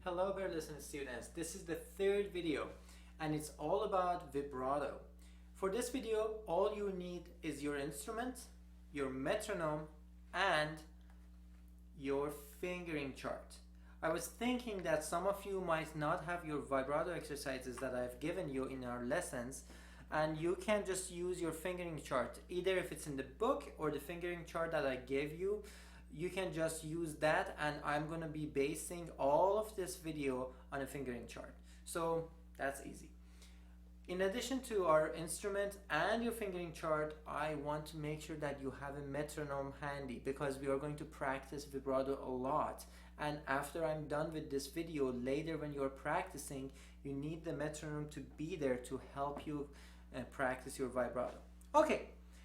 Hello Burleson students, this is the third video and it's all about vibrato. For this video, all you need is your instrument, your metronome and your fingering chart. I was thinking that some of you might not have your vibrato exercises that I've given you in our lessons, and you can just use your fingering chart. Either if it's in the book or the fingering chart that I gave you, you can just use that, and I'm going to be basing all of this video on a fingering chart. So that's easy. In addition to our instrument and your fingering chart, I want to make sure that you have a metronome handy because we are going to practice vibrato a lot. And after I'm done with this video, later when you're practicing, you need the metronome to be there to help you practice your vibrato. Okay,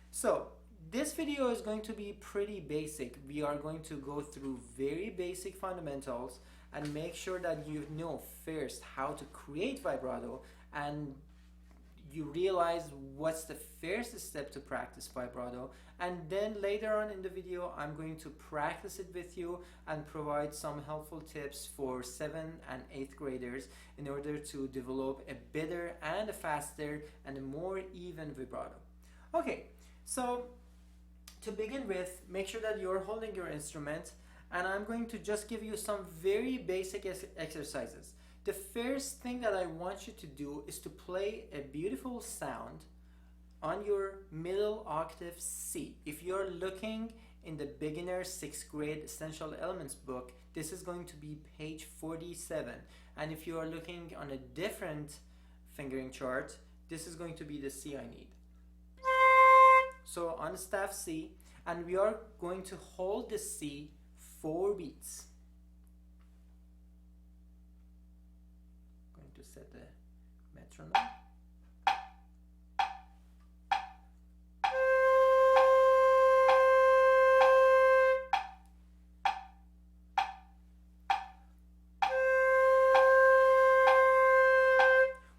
so this video is going to be pretty basic. We are going to go through very basic fundamentals and make sure that you know first how to create vibrato, and you realize what's the first step to practice vibrato, and then later on in the video I'm going to practice it with you and provide some helpful tips for 7th and 8th graders in order to develop a better and a faster and a more even vibrato. Okay, so to begin with, make sure that you're holding your instrument, and I'm going to just give you some very basic exercises. The first thing that I want you to do is to play a beautiful sound on your middle octave C. If you're looking in the beginner 6th grade essential elements book, this is going to be page 47. And if you are looking on a different fingering chart, this is going to be the C I need. So on staff C, and we are going to hold the C 4 beats. Going to set the metronome.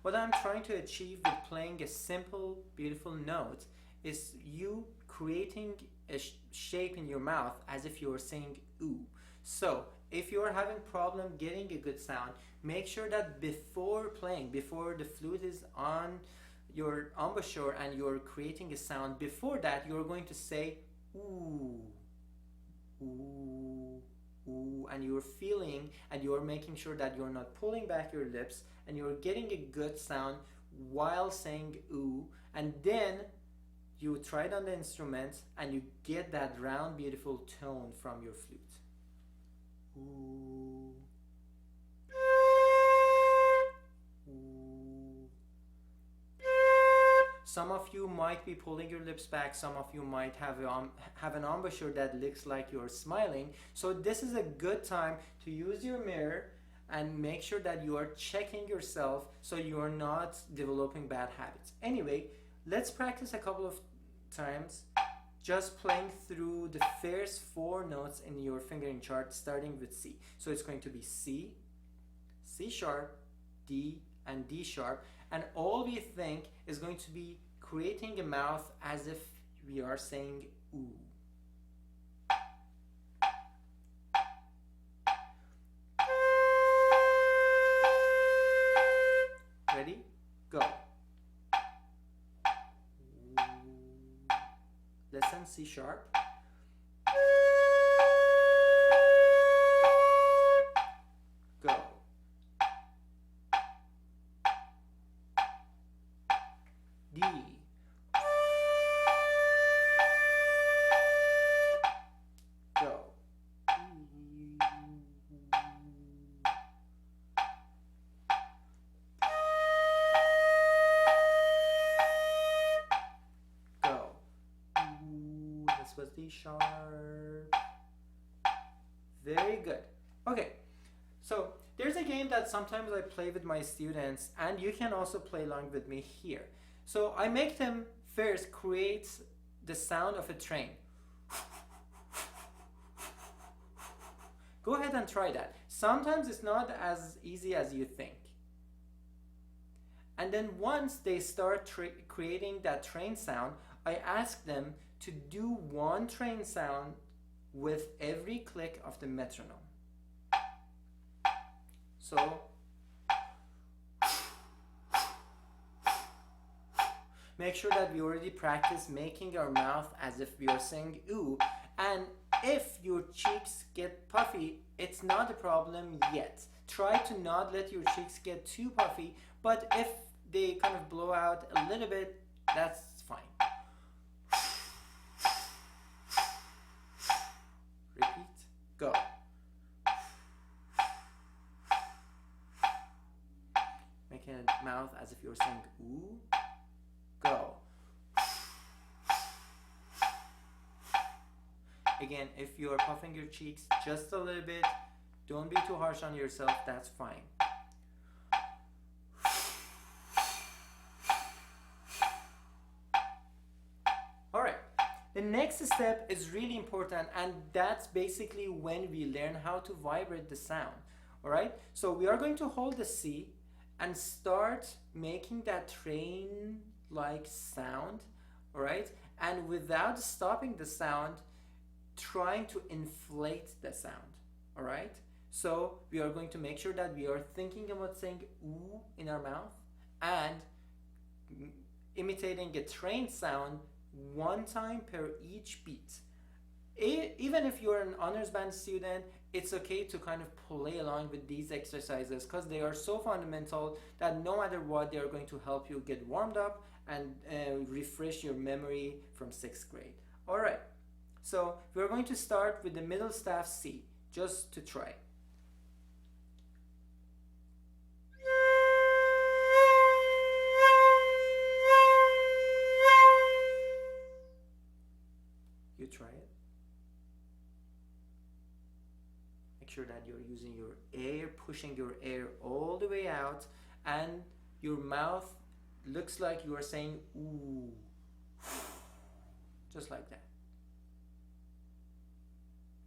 What I'm trying to achieve with playing a simple, beautiful note is you creating a shape in your mouth as if you were saying ooh. So if you're having problem getting a good sound, make sure that before playing, before the flute is on your embouchure and you're creating a sound, before that you're going to say ooh, ooh, ooh, and you're feeling and you're making sure that you're not pulling back your lips and you're getting a good sound while saying ooh, and then you try it on the instrument and you get that round beautiful tone from your flute. Ooh. Ooh. Some of you might be pulling your lips back, some of you might have an embouchure that looks like you're smiling. So this is a good time to use your mirror and make sure that you are checking yourself so you are not developing bad habits. Anyway, let's practice a couple of times just playing through the first 4 notes in your fingering chart, starting with C. So it's going to be C, C sharp, D, and D sharp, and all we think is going to be creating a mouth as if we are saying ooh. Ready? Go. Listen, C sharp. Go. D. Go. Was D sharp. Very good. Okay, so there's a game that sometimes I play with my students, and you can also play along with me here. So I make them first create the sound of a train. Go ahead and try that. Sometimes it's not as easy as you think. And then once they start creating that train sound, I ask them to do one train sound with every click of the metronome. So make sure that we already practice making our mouth as if we are saying ooh. And if your cheeks get puffy, it's not a problem yet. Try to not let your cheeks get too puffy, but if they kind of blow out a little bit, that's fine. Repeat. Go. Making a mouth as if you're saying ooh. Go. Again, if you are puffing your cheeks just a little bit, don't be too harsh on yourself, that's fine. Alright, the next step is really important, and that's basically when we learn how to vibrate the sound. Alright, so we are going to hold the C and start making that train-like sound. Alright, and without stopping the sound, trying to inflate the sound. All right, so we are going to make sure that we are thinking about saying ooh in our mouth and imitating a train sound one time per each beat. Even if you're an honors band student, it's okay to kind of play along with these exercises because they are so fundamental that no matter what, they are going to help you get warmed up and refresh your memory from 6th grade. All right. So we're going to start with the middle staff C, just to try. You try it. Make sure that you're using your air, pushing your air all the way out, and your mouth looks like you are saying ooh, just like that.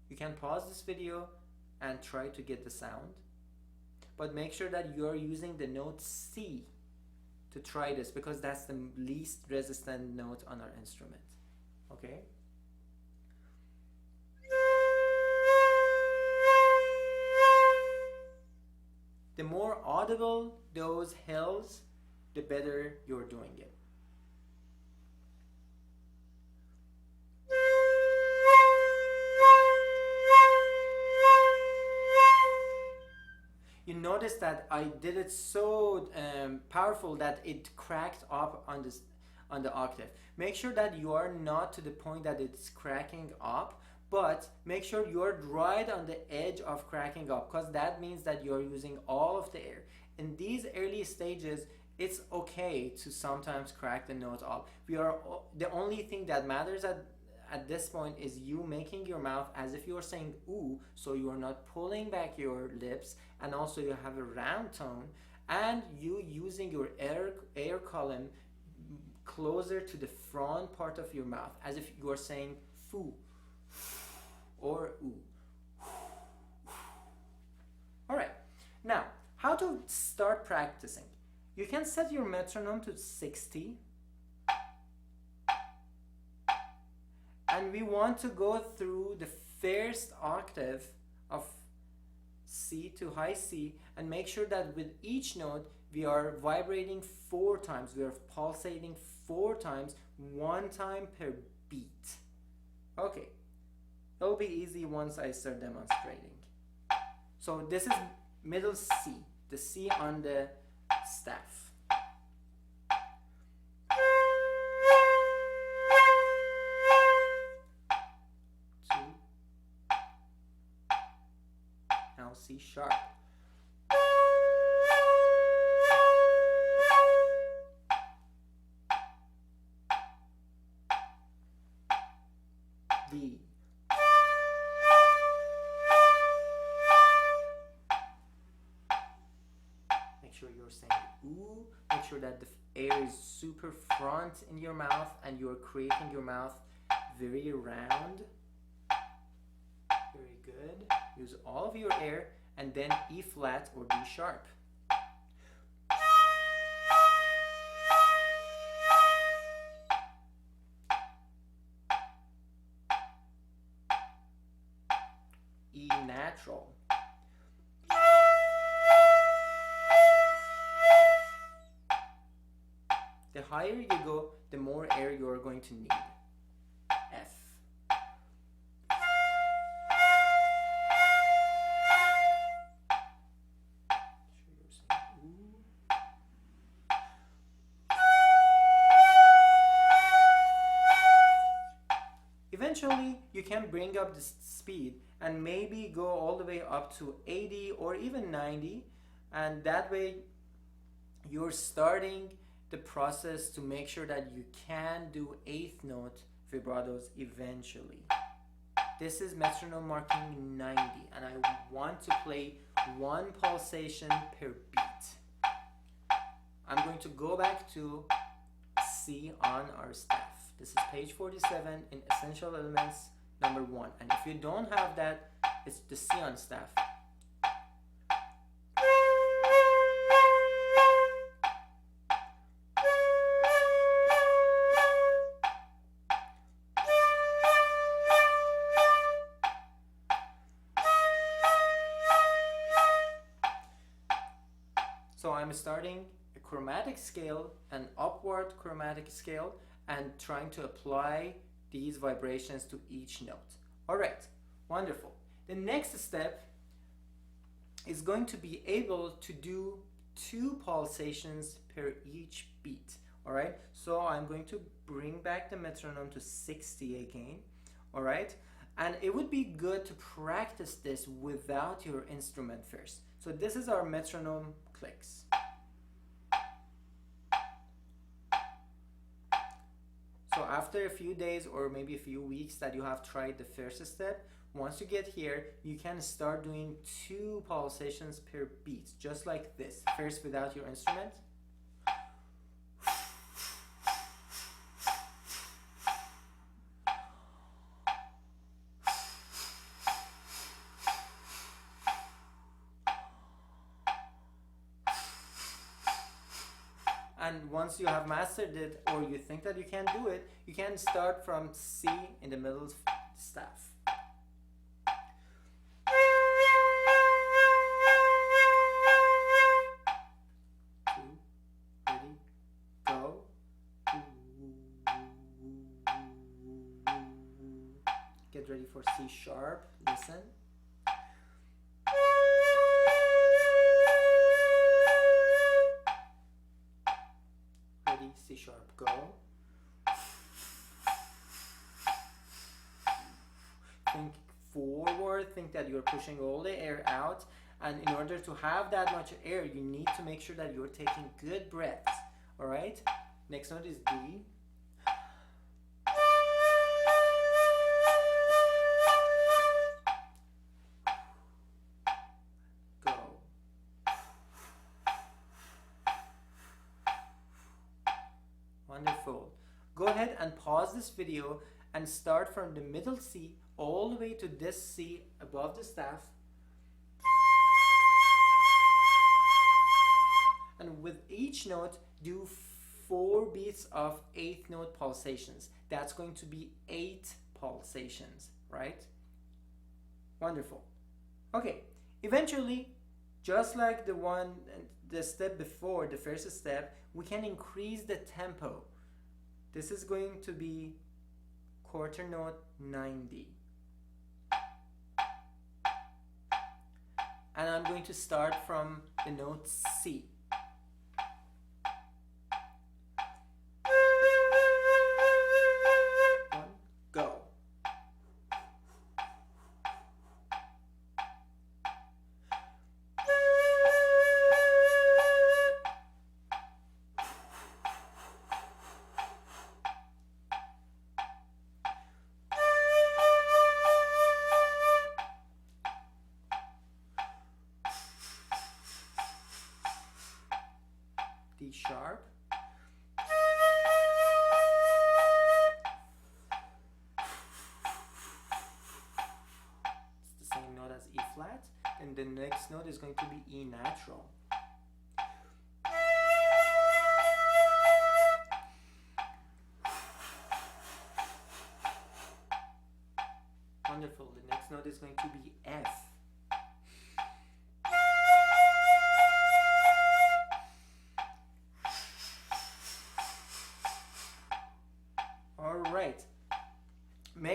You can pause this video and try to get the sound, but make sure that you are using the note C to try this because that's the least resistant note on our instrument. Okay? The more audible those hills, the better you're doing it. You notice that I did it so powerful that it cracked up on the octave. Make sure that you are not to the point that it's cracking up, but make sure you're right on the edge of cracking up because that means that you're using all of the air. In these early stages, it's okay to sometimes crack the note up. The only thing that matters at this point is you making your mouth as if you're saying ooh, so you are not pulling back your lips, and also you have a round tone, and you using your air column closer to the front part of your mouth as if you are saying foo or ooh. Alright, now how to start practicing. You can set your metronome to 60. And we want to go through the first octave of C to high C and make sure that with each note we are vibrating 4 times. We are pulsating 4 times, 1 time per beat. Okay, it'll be easy once I start demonstrating. So this is middle C, the C on the staff. C sharp. D. Make sure you're saying ooh. Make sure that the air is super front in your mouth and you're creating your mouth very round. Very good. Use all of your air and then E flat or D sharp. E natural. higher you go, the more air you're going to need. F. Eventually, you can bring up the speed and maybe go all the way up to 80 or even 90, and that way you're starting the process to make sure that you can do 8th note vibratos eventually. This is metronome marking 90, and I want to play 1 pulsation per beat. I'm going to go back to C on our staff. This is page 47 in Essential Elements number 1. And if you don't have that, it's the C on staff. So I'm starting a chromatic scale, an upward chromatic scale, and trying to apply these vibrations to each note. All right, wonderful. The next step is going to be able to do 2 pulsations per each beat. All right, so I'm going to bring back the metronome to 60 again. All right, and it would be good to practice this without your instrument first. So this is our metronome clicks. So after a few days or maybe a few weeks that you have tried the first step, once you get here, you can start doing 2 pulsations per beat, just like this. First without your instrument. And once you have mastered it, or you think that you can do it, you can start from C in the middle of the staff. Ready, go. Get ready for C sharp, listen. C sharp, go. Think forward, think that you're pushing all the air out, and in order to have that much air, you need to make sure that you're taking good breaths. All right, next note is D. Wonderful. Go ahead and pause this video and start from the middle C all the way to this C above the staff. And with each note, do 4 beats of 8th note pulsations. That's going to be 8 pulsations, right? Wonderful. Okay, eventually, just like the step before, the first step, we can increase the tempo. This is going to be quarter note 90. And I'm going to start from the note C. Go. D sharp. It's the same note as E flat, and the next note is going to be E natural. Wonderful. The next note is going to be F.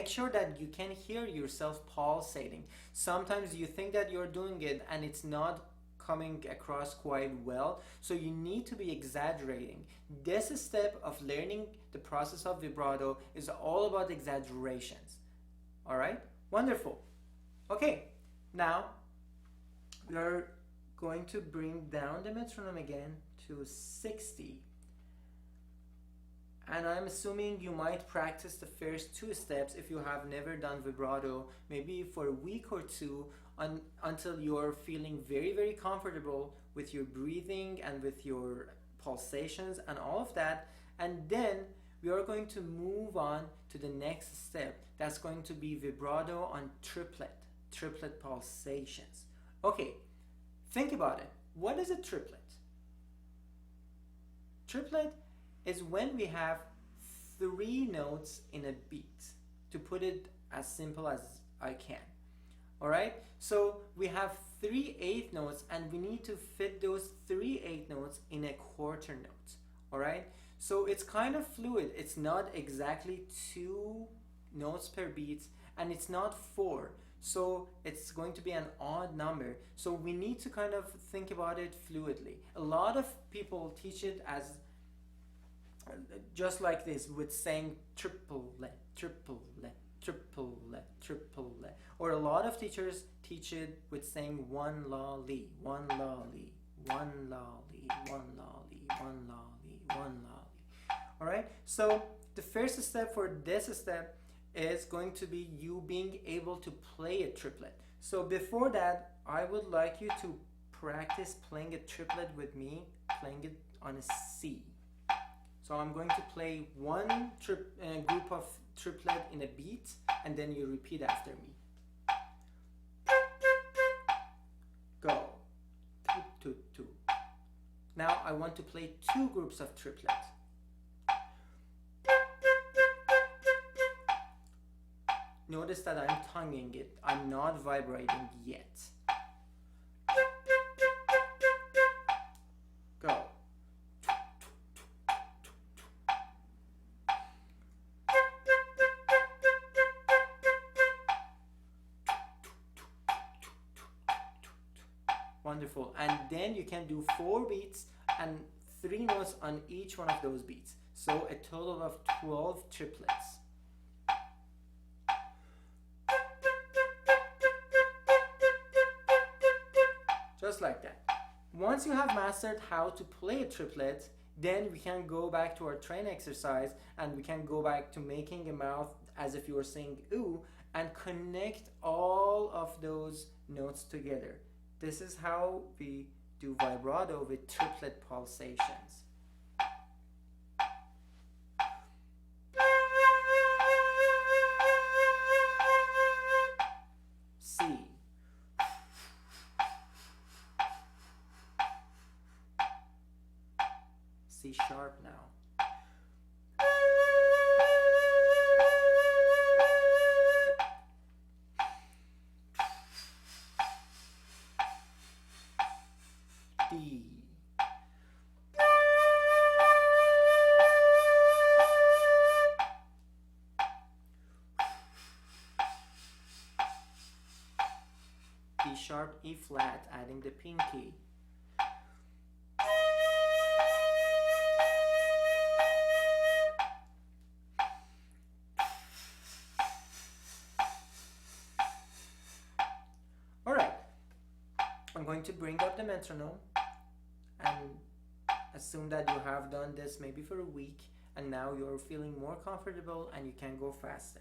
make sure that you can hear yourself pulsating. Sometimes you think that you're doing it and it's not coming across quite well, so you need to be exaggerating. This step of learning the process of vibrato is all about exaggerations. All right, wonderful. Okay, now we're going to bring down the metronome again to 60. And I'm assuming you might practice the first two steps if you have never done vibrato, maybe for a week or two, until you're feeling very, very comfortable with your breathing and with your pulsations and all of that. And then we are going to move on to the next step. That's going to be vibrato on triplet pulsations. Okay, think about it. What is a triplet? Triplet is when we have 3 notes in a beat, to put it as simple as I can. All right, so we have 3 eighth notes and we need to fit those 3 eighth notes in a quarter note. All right, so it's kind of fluid. It's not exactly 2 notes per beat and it's not 4, so it's going to be an odd number. So we need to kind of think about it fluidly. A lot of people teach it as just like this, with saying triplet, triplet, triplet, triplet. Or a lot of teachers teach it with saying one lolly, one lolly, one lolly, one lolly, one lolly, one lolly. All right, so the first step for this step is going to be you being able to play a triplet. So before that, I would like you to practice playing a triplet with me, playing it on a C. So I'm going to play one group of triplet in a beat, and then you repeat after me. Go. Toot, toot, toot. Now I want to play 2 groups of triplet. Notice that I'm tonguing it. I'm not vibrating yet. Go. Wonderful. And then you can do 4 beats and 3 notes on each one of those beats. So a total of 12 triplets. Just like that. Once you have mastered how to play a triplet, then we can go back to our train exercise and we can go back to making a mouth as if you were saying ooh, and connect all of those notes together. This is how we do vibrato with triplet pulsations. C. C sharp now. D. D sharp, E flat, adding the pinky. Alright, I'm going to bring up the metronome and assume that you have done this maybe for a week and now you're feeling more comfortable and you can go faster.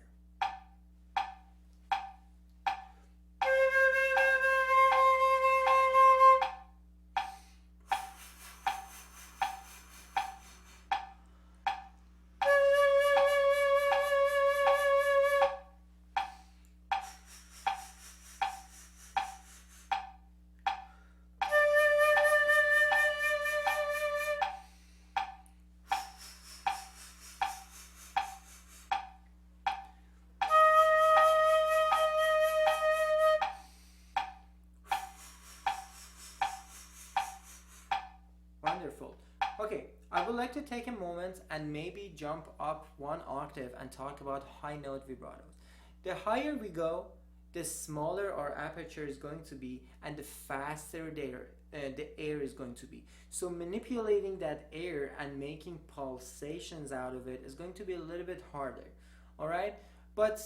Wonderful. Okay, I would like to take a moment and maybe jump up 1 octave and talk about high note vibratos. The higher we go, the smaller our aperture is going to be, and the faster the air is going to be. So manipulating that air and making pulsations out of it is going to be a little bit harder. All right, but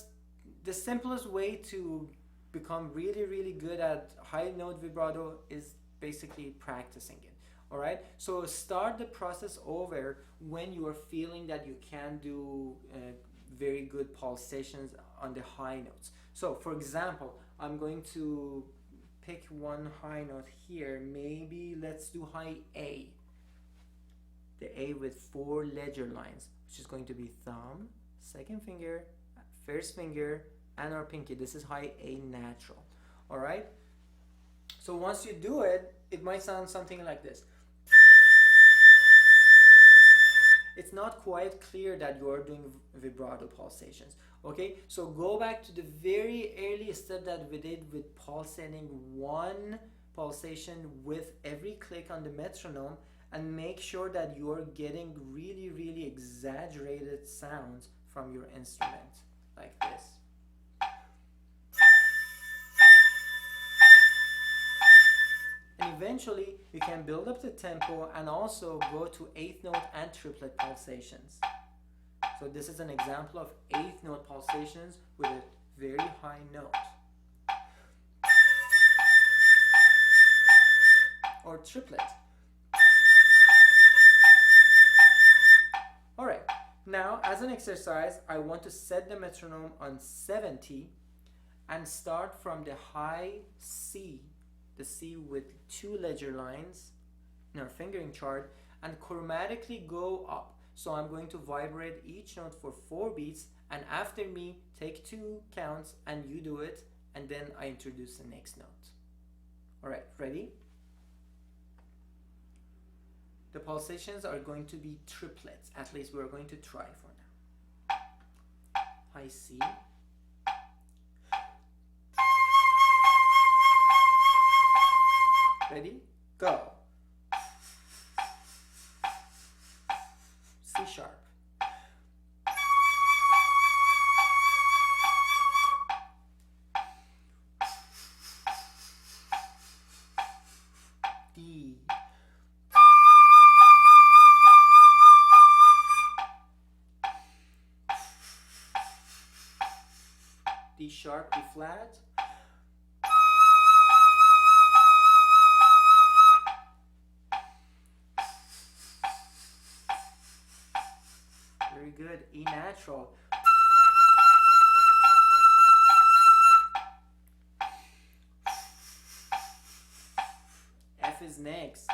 the simplest way to become really, really good at high note vibrato is basically practicing it. All right, so start the process over when you are feeling that you can do very good pulsations on the high notes. So for example, I'm going to pick one high note here. Maybe let's do high A. The A with 4 ledger lines, which is going to be thumb, second finger, first finger, and our pinky. This is high A natural. All right, so once you do it, it might sound something like this. It's not quite clear that you are doing vibrato pulsations. Okay, so go back to the very early step that we did with pulsating one pulsation with every click on the metronome, and make sure that you are getting really, really exaggerated sounds from your instrument, like this. And eventually you can build up the tempo and also go to 8th note and triplet pulsations. So this is an example of 8th note pulsations with a very high note. Or triplet. Alright, now as an exercise, I want to set the metronome on 70 and start from the high C, the C with 2 ledger lines in our fingering chart, and chromatically go up. So I'm going to vibrate each note for 4 beats, and after me take 2 counts and you do it, and then I introduce the next note. Alright, ready? The pulsations are going to be triplets, at least we're going to try for now. High C. Ready? Go. C sharp. D. D sharp, D flat. Very good. E natural. F is next.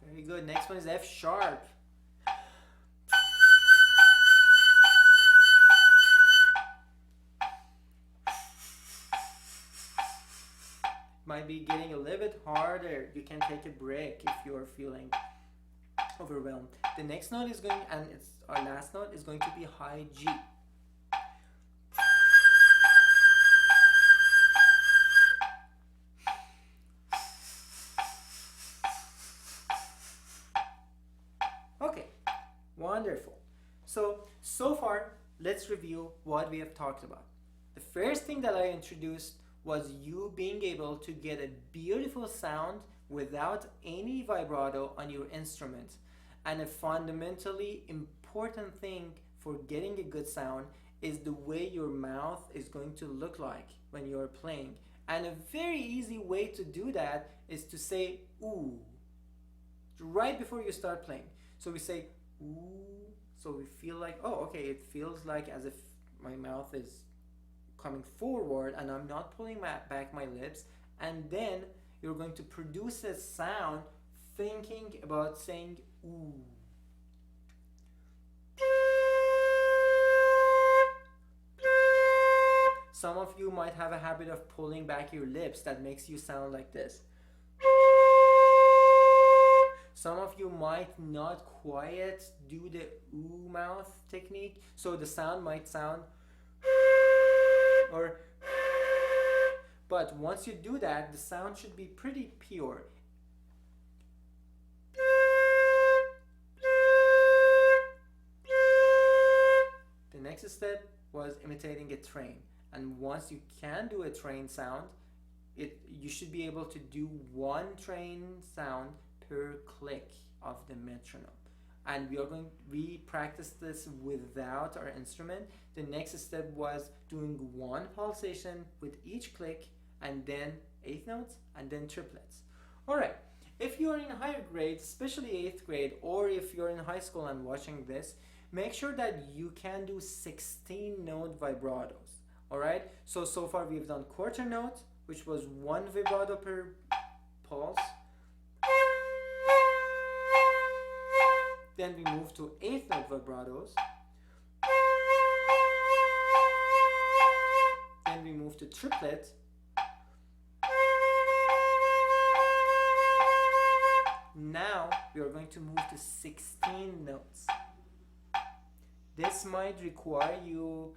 Very good. Next one is F sharp. Might be getting a little bit harder. You can take a break if you are feeling overwhelmed. The next note is going, and it's our last note, is going to be high G. Okay, wonderful. So far, let's review what we have talked about. The first thing that I introduced was you being able to get a beautiful sound without any vibrato on your instrument. And a fundamentally important thing for getting a good sound is the way your mouth is going to look like when you're playing. And a very easy way to do that is to say ooh right before you start playing. So we say ooh, so we feel like, oh okay, it feels like as if my mouth is coming forward and I'm not pulling back my lips, and then you're going to produce a sound thinking about saying ooh. Some of you might have a habit of pulling back your lips that makes you sound like this. Some of you might not quite do the ooh mouth technique, so the sound might sound or, but once you do that, the sound should be pretty pure. next step was imitating a train. And once you can do a train sound, you should be able to do one train sound per click of the metronome. And we practiced this without our instrument. The next step was doing one pulsation with each click, and then eighth notes, and then triplets. All right, if you're in higher grades, especially 8th grade, or if you're in high school and watching this, make sure that you can do 16 note vibratos. All right, so far we've done quarter note, which was one vibrato per pulse. Then we move to 8th note vibratos. Then we move to triplet. Now we are going to move to 16 notes. This might require you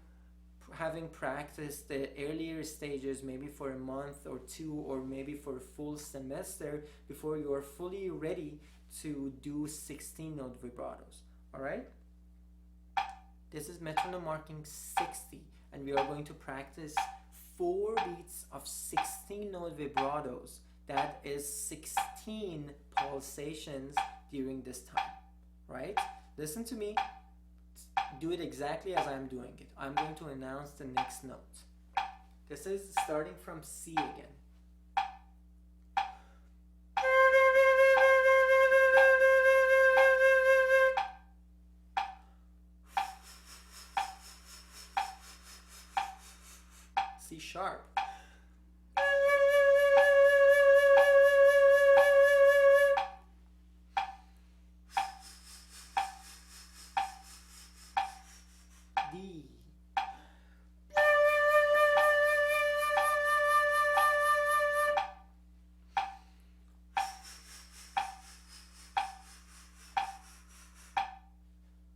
having practiced the earlier stages maybe for a month or two, or maybe for a full semester before you are fully ready to do 16 note vibratos. All right, this is metronome marking 60, and we are going to practice 4 beats of 16 note vibratos. That is 16 pulsations during this time, right? Listen to me. Do it exactly as I'm doing it. I'm going to announce the next note. This is starting from C again. C sharp. D.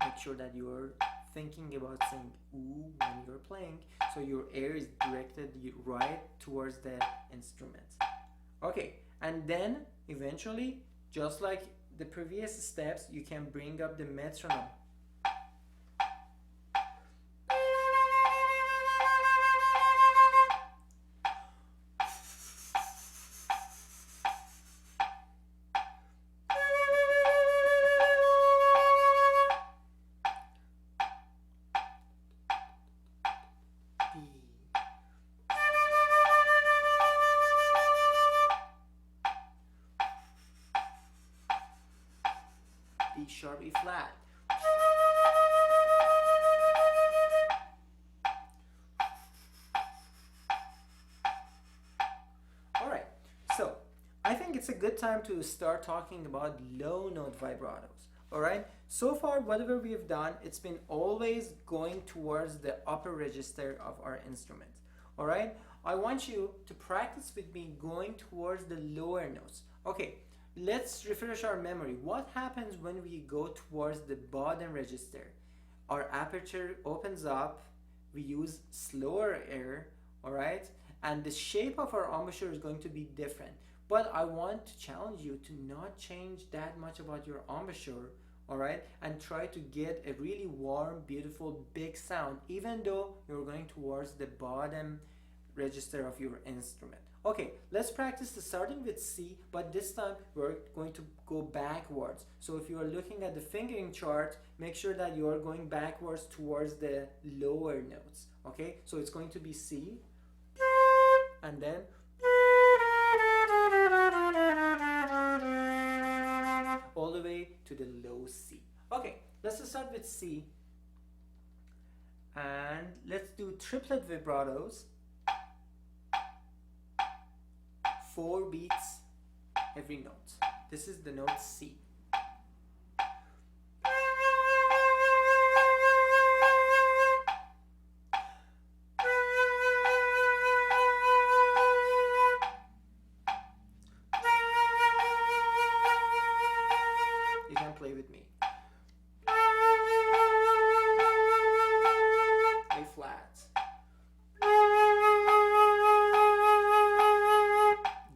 Make sure that you're thinking about saying ooh when you're playing, so your ear is directed right towards the instrument. Okay, and then eventually, just like the previous steps, you can bring up the metronome. D sharp, E flat. Alright, so I think it's a good time to start talking about low note vibratos. Alright, so far whatever we've done, it's been always going towards the upper register of our instrument. Alright, I want you to practice with me going towards the lower notes. Okay, let's refresh our memory. What happens when we go towards the bottom register? Our aperture opens up, we use slower air, all right? And the shape of our embouchure is going to be different. But I want to challenge you to not change that much about your embouchure, all right? And try to get a really warm, beautiful, big sound, even though you're going towards the bottom register of your instrument. Okay, let's practice starting with C, but this time we're going to go backwards. So if you are looking at the fingering chart, make sure that you are going backwards towards the lower notes. Okay, so it's going to be C, and then all the way to the low C. Okay, let's start with C, and let's do triplet vibratos. 4 beats every note. This is the note C. You can play with me. A flat.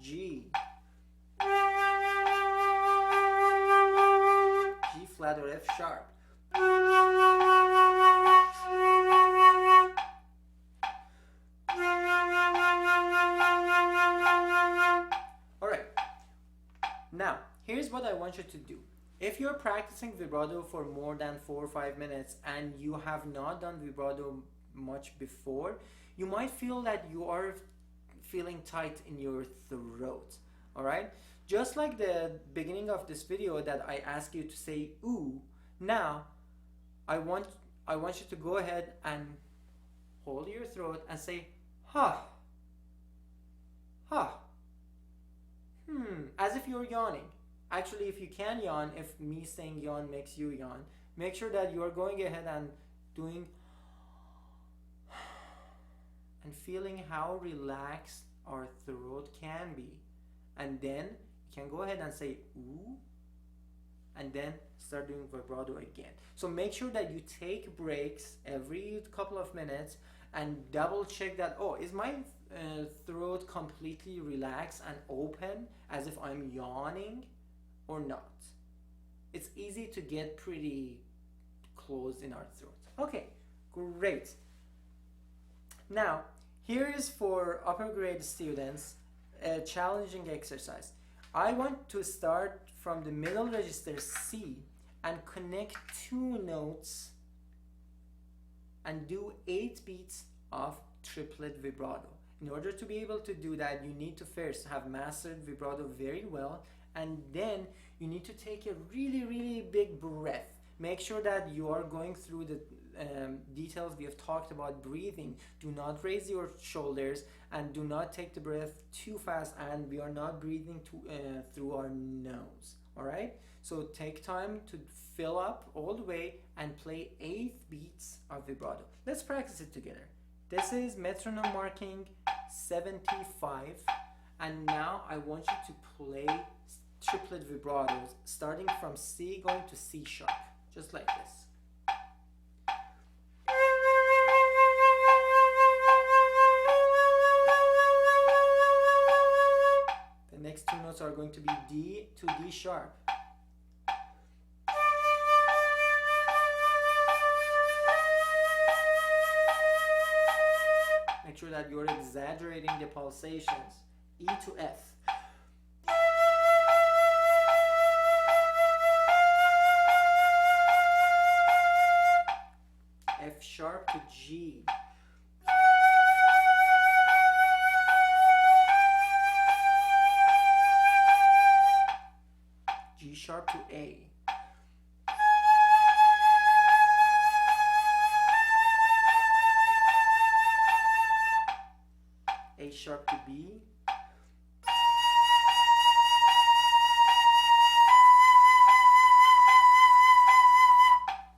G. what I want you to do. If you're practicing vibrato for more than 4 or 5 minutes and you have not done vibrato much before, you might feel that you are feeling tight in your throat. All right, just like the beginning of this video that I asked you to say ooh, now I want you to go ahead and hold your throat and say ha, ha, as if you're yawning. Actually, if you can yawn, if me saying yawn makes you yawn, make sure that you are going ahead and doing and feeling how relaxed our throat can be. And then you can go ahead and say ooh, and then start doing vibrato again. So make sure that you take breaks every couple of minutes and double check that, oh, is my throat completely relaxed and open as if I'm yawning or not. It's easy to get pretty closed in our throat. Okay, great. Now, here is for upper grade students a challenging exercise. I want to start from the middle register C and connect 2 notes and do 8 beats of triplet vibrato. In order to be able to do that, you need to first have mastered vibrato very well, and then you need to take a really big breath. Make sure that you are going through the details we have talked about breathing. Do not raise your shoulders and do not take the breath too fast, and we are not breathing through our nose. All right, so take time to fill up all the way and play 8 beats of vibrato. Let's practice it together. This is metronome marking 75, and now I want you to play triplet vibratos starting from C going to C sharp, just like this. The next 2 notes are going to be D to D sharp. Make sure that you're exaggerating the pulsations. E to F. F sharp to G. G sharp to A. A sharp to B.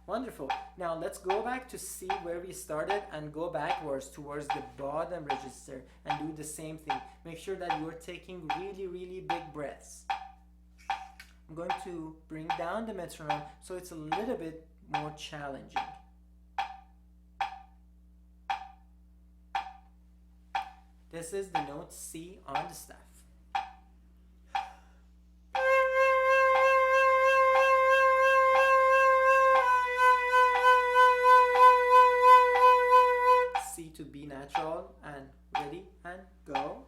Wonderful. Now let's go back to C where we started and go backwards towards the bottom register and do the same thing. Make sure that you're taking really big breaths. I'm going to bring down the metronome so it's a little bit more challenging. This is the note C on the staff. C to B natural, and ready and go.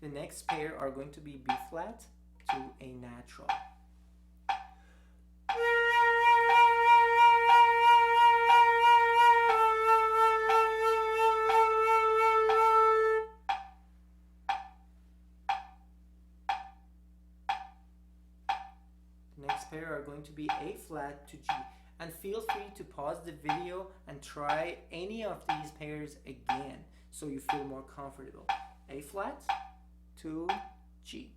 The next pair are going to be B flat to A natural. Next pair are going to be A flat to G, and feel free to pause the video and try any of these pairs again so you feel more comfortable. A flat to G.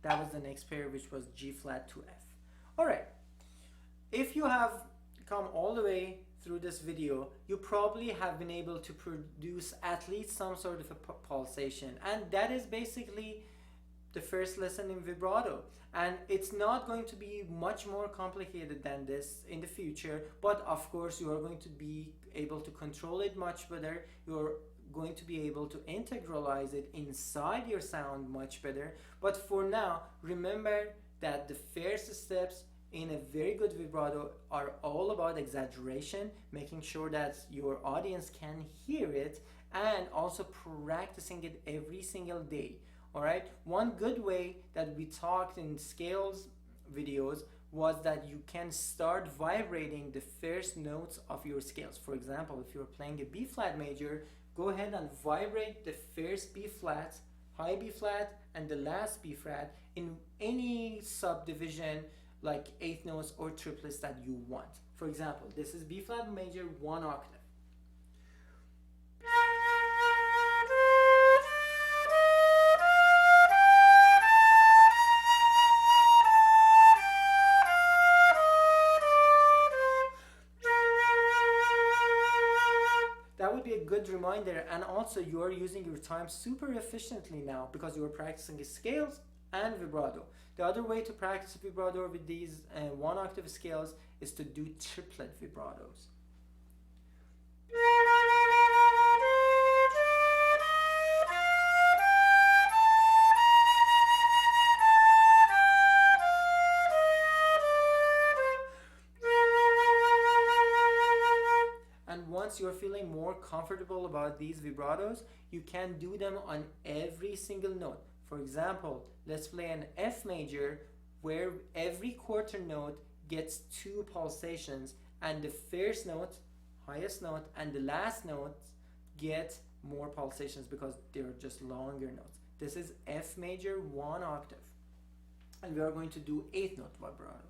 That was the next pair, which was G flat to F. All right. If you have come all the way through this video, you probably have been able to produce at least some sort of a pulsation, and that is basically the first lesson in vibrato, and it's not going to be much more complicated than this in the future, but of course you are going to be able to control it much better. You're going to be able to integralize it inside your sound much better. But for now, remember that the first steps in a very good vibrato are all about exaggeration, making sure that your audience can hear it, and also practicing it every single day. All right, one good way that we talked in scales videos was that you can start vibrating the first notes of your scales. For example, if you're playing a B flat major, go ahead and vibrate the first B flat, high B flat, and the last B flat in any subdivision like eighth notes or triplets that you want. For example, this is B flat major, 1 octave. That would be a good reminder, and also you are using your time super efficiently now because you are practicing scales and vibrato. The other way to practice vibrato with these 1 octave scales is to do triplet vibratos. And once you're feeling more comfortable about these vibratos, you can do them on every single note. For example, let's play an F major where every quarter note gets 2 pulsations, and the first note, highest note, and the last note get more pulsations because they're just longer notes. This is F major, 1 octave. And we are going to do 8th note vibratos.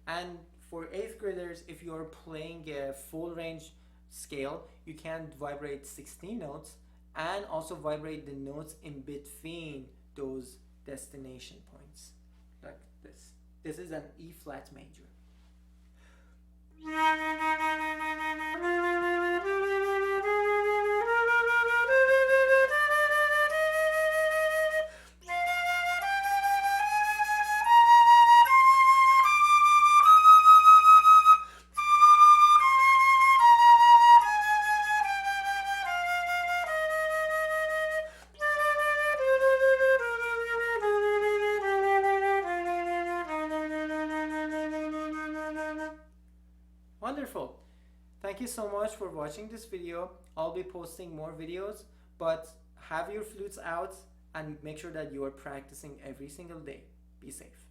And for 8th graders, if you're playing a full range scale, you can vibrate 16 notes and also vibrate the notes in between those destination points, like this. This is an E flat major. Wonderful. Thank you so much for watching this video. I'll be posting more videos, but have your flutes out and make sure that you are practicing every single day. Be safe.